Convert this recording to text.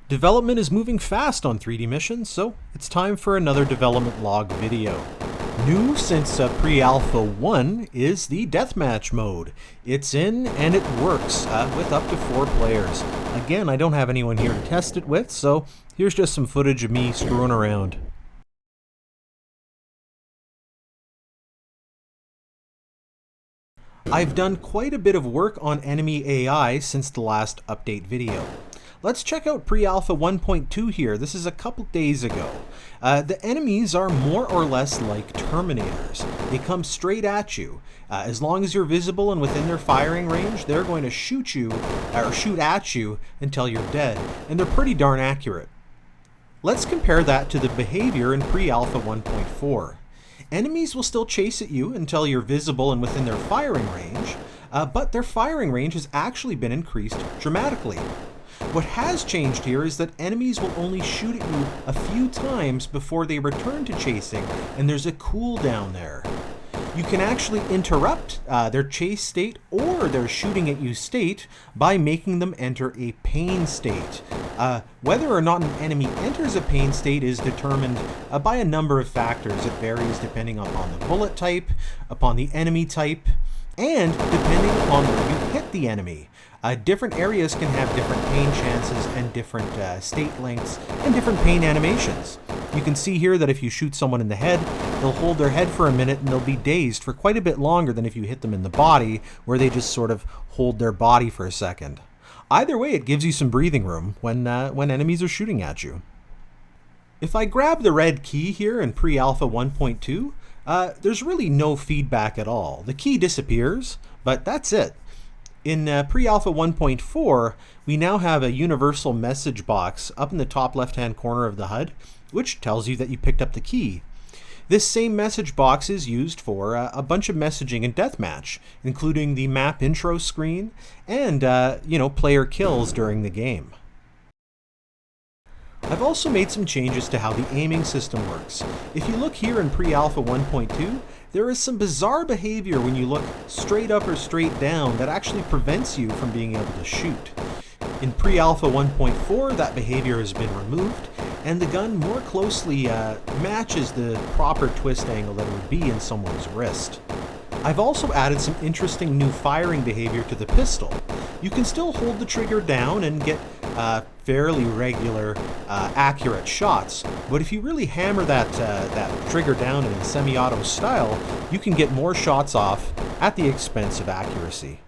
Development is moving fast on 3D missions, so it's time for another development log video. New since pre-alpha 1 is the Deathmatch mode. It's in and it works with up to 4 players. Again, I don't have anyone here to test it with, so here's just some footage of me screwing around. I've done quite a bit of work on enemy AI since the last update video. Let's check out pre-alpha 1.2 here. This is a couple days ago. The enemies are more or less like Terminators. They come straight at you. As long as you're visible and within their firing range, they're going to shoot you or shoot at you until you're dead. And they're pretty darn accurate. Let's compare that to the behavior in pre-alpha 1.4. Enemies will still chase at you until you're visible and within their firing range, but their firing range has actually been increased dramatically. What has changed here is that enemies will only shoot at you a few times before they return to chasing, and there's a cooldown there. You can actually interrupt their chase state or their shooting at you state by making them enter a pain state. Whether or not an enemy enters a pain state is determined by a number of factors. It varies depending upon the bullet type, upon the enemy type, and depending upon where you hit the enemy. Different areas can have different pain chances and different state lengths and different pain animations. You can see here that if you shoot someone in the head, they'll hold their head for a minute and they'll be dazed for quite a bit longer than if you hit them in the body, where they just sort of hold their body for a second. Either way, it gives you some breathing room when enemies are shooting at you. If I grab the red key here in pre-alpha 1.2, there's really no feedback at all. The key disappears, but that's it. In pre-alpha 1.4, we now have a universal message box up in the top left-hand corner of the HUD, which tells you that you picked up the key. This same message box is used for a bunch of messaging in Deathmatch, including the map intro screen and, player kills during the game. I've also made some changes to how the aiming system works. If you look here in pre-alpha 1.2, there is some bizarre behavior when you look straight up or straight down that actually prevents you from being able to shoot. In pre-alpha 1.4, that behavior has been removed, and the gun more closely matches the proper twist angle that it would be in someone's wrist. I've also added some interesting new firing behavior to the pistol. You can still hold the trigger down and get fairly regular, accurate shots, but if you really hammer that trigger down in a semi-auto style, you can get more shots off at the expense of accuracy.